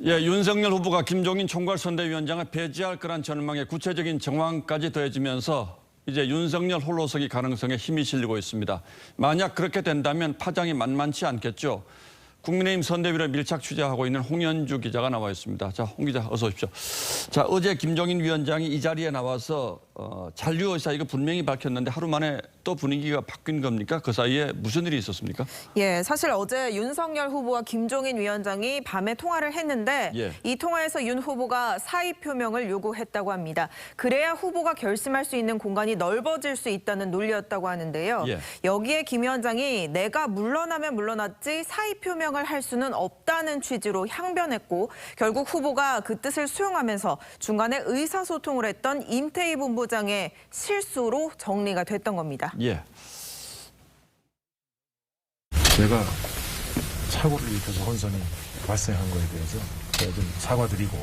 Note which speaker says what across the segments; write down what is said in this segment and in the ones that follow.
Speaker 1: 예, 윤석열 후보가 김종인 총괄선대위원장을 배제할 거란 전망에 구체적인 정황까지 더해지면서 이제 윤석열 홀로서기 가능성에 힘이 실리고 있습니다. 만약 그렇게 된다면 파장이 만만치 않겠죠. 국민의힘 선대위를 밀착 취재하고 있는 홍현주 기자가 나와 있습니다. 자, 홍 기자 어서 오십시오. 자, 어제 김종인 위원장이 이 자리에 나와서 잔류 의사 이거 분명히 밝혔는데 하루 만에 또 분위기가 바뀐 겁니까? 그 사이에 무슨 일이 있었습니까?
Speaker 2: 예, 사실 어제 윤석열 후보와 김종인 위원장이 밤에 통화를 했는데 이 통화에서 윤 후보가 사의 표명을 요구했다고 합니다. 그래야 후보가 결심할 수 있는 공간이 넓어질 수 있다는 논리였다고 하는데요. 여기에 김 위원장이 내가 물러나면 물러났지 사의 표명을 할 수는 없다는 취지로 항변했고 결국 후보가 그 뜻을 수용하면서 중간에 의사소통을 했던 임태희 본부장의 실수로 정리가 됐던 겁니다.
Speaker 3: 제가 착오를 일으켜서 혼선이 발생한 거에 대해서 제가 좀 사과드리고.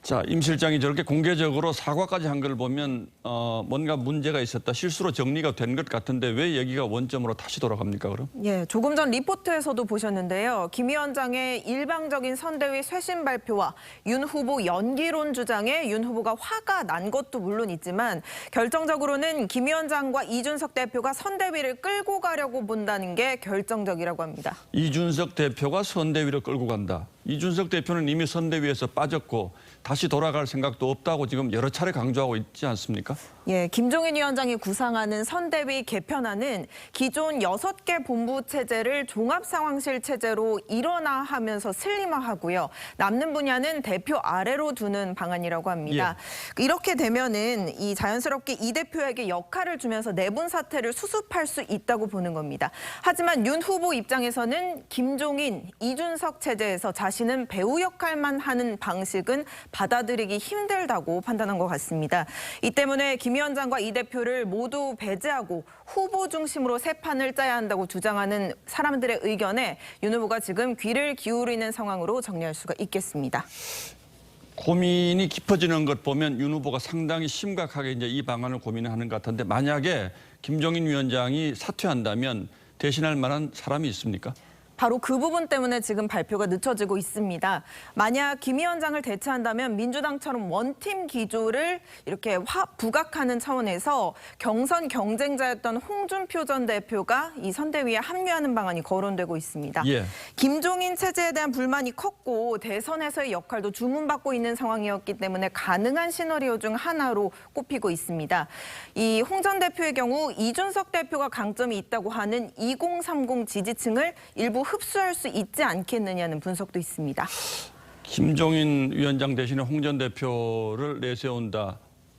Speaker 1: 자, 임 실장이 저렇게 공개적으로 사과까지 한 걸 보면 뭔가 문제가 있었다, 실수로 정리가 된 것 같은데 왜 여기가 원점으로 다시 돌아갑니까, 그럼?
Speaker 2: 예, 조금 전 리포트에서도 보셨는데요. 김 위원장의 일방적인 선대위 쇄신 발표와 윤 후보 연기론 주장에 윤 후보가 화가 난 것도 물론 있지만 결정적으로는 김 위원장과 이준석 대표가 선대위를 끌고 가려고 본다는 게 결정적이라고 합니다.
Speaker 1: 이준석 대표가 선대위를 끌고 간다. 이준석 대표는 이미 선대위에서 빠졌고 다시 돌아갈 생각도 없다고 지금 여러 차례 강조하고 있지 않습니까?
Speaker 2: 예, 김종인 위원장이 구상하는 선대위 개편안은 기존 6개 본부 체제를 종합상황실 체제로 일원화하면서 슬림화하고요. 남는 분야는 대표 아래로 두는 방안이라고 합니다. 이렇게 되면은 이 자연스럽게 이 대표에게 역할을 주면서 내분 사태를 수습할 수 있다고 보는 겁니다. 하지만 윤 후보 입장에서는 김종인, 이준석 체제에서 자신은 배우 역할만 하는 방식은 받아들이기 힘들다고 판단한 것 같습니다. 이 때문에 김 위원장과 이 대표를 모두 배제하고 후보 중심으로 새 판을 짜야 한다고 주장하는 사람들의 의견에 윤 후보가 지금 귀를 기울이는 상황으로 정리할 수가 있겠습니다.
Speaker 1: 고민이 깊어지는 것 보면 윤 후보가 상당히 심각하게 이제 이 방안을 고민하는 것 같은데 만약에 김종인 위원장이 사퇴한다면 대신할 만한 사람이 있습니까?
Speaker 2: 바로 그 부분 때문에 지금 발표가 늦춰지고 있습니다. 만약 김 위원장을 대체한다면 민주당처럼 원팀 기조를 이렇게 부각하는 차원에서 경선 경쟁자였던 홍준표 전 대표가 이 선대위에 합류하는 방안이 거론되고 있습니다. 김종인 체제에 대한 불만이 컸고 대선에서의 역할도 주문받고 있는 상황이었기 때문에 가능한 시나리오 중 하나로 꼽히고 있습니다. 이 홍 전 대표의 경우 이준석 대표가 강점이 있다고 하는 2030 지지층을 일부 흡수할 수 있지 않겠느냐는 분석도 있습니다.
Speaker 1: 김종인 위원장 대신에 홍 전 대표를 내세운다.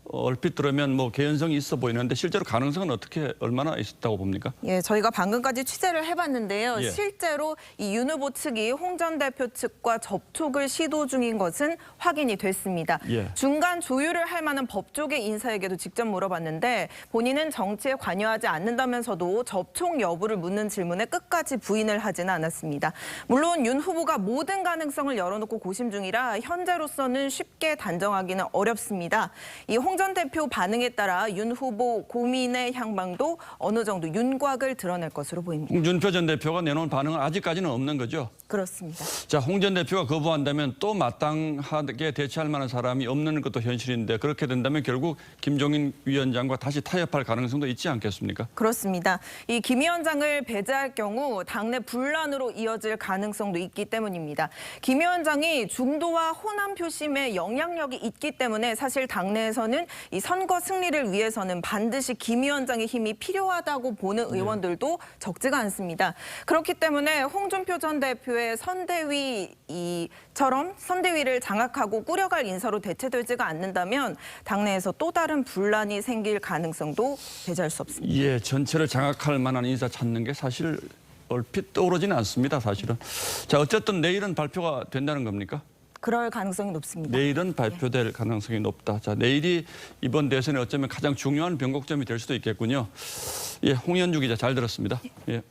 Speaker 1: 얼핏 들으면 뭐 개연성이 있어 보이는데 실제로 가능성은 어떻게 얼마나 있었다고 봅니까?
Speaker 2: 예, 저희가 방금까지 취재를 해봤는데요. 실제로 이 윤 후보 측이 홍 전 대표 측과 접촉을 시도 중인 것은 확인이 됐습니다. 중간 조율을 할 만한 법조계 인사에게도 직접 물어봤는데 본인은 정치에 관여하지 않는다면서도 접촉 여부를 묻는 질문에 끝까지 부인을 하지는 않았습니다. 물론 윤 후보가 모든 가능성을 열어놓고 고심 중이라 현재로서는 쉽게 단정하기는 어렵습니다. 이 홍 전 대표 반응에 따라 윤 후보 고민의 향방도 어느 정도 윤곽을 드러낼 것으로 보입니다.
Speaker 1: 홍준표 전 대표가 내놓은 반응은 아직까지는 없는 거죠?
Speaker 2: 그렇습니다.
Speaker 1: 자, 홍 전 대표가 거부한다면 또 마땅하게 대체할 만한 사람이 없는 것도 현실인데 그렇게 된다면 결국 김종인 위원장과 다시 타협할 가능성도 있지 않겠습니까?
Speaker 2: 그렇습니다. 이 김 위원장을 배제할 경우 당내 분란으로 이어질 가능성도 있기 때문입니다. 김 위원장이 중도와 호남 표심에 영향력이 있기 때문에 사실 당내에서는 이 선거 승리를 위해서는 반드시 김 위원장의 힘이 필요하다고 보는 의원들도 적지가 않습니다. 그렇기 때문에 홍준표 전 대표의 선대위처럼 선대위를 장악하고 꾸려갈 인사로 대체되지가 않는다면 당내에서 또 다른 분란이 생길 가능성도 배제할 수 없습니다.
Speaker 1: 예, 전체를 장악할 만한 인사 찾는 게 사실 얼핏 떠오르지는 않습니다, 사실은. 자, 어쨌든 내일은 발표가 된다는 겁니까?
Speaker 2: 그럴 가능성이 높습니다.
Speaker 1: 내일은 발표될 가능성이 높다. 자, 내일이 이번 대선에 어쩌면 가장 중요한 변곡점이 될 수도 있겠군요. 예, 홍현주 기자 잘 들었습니다. 예.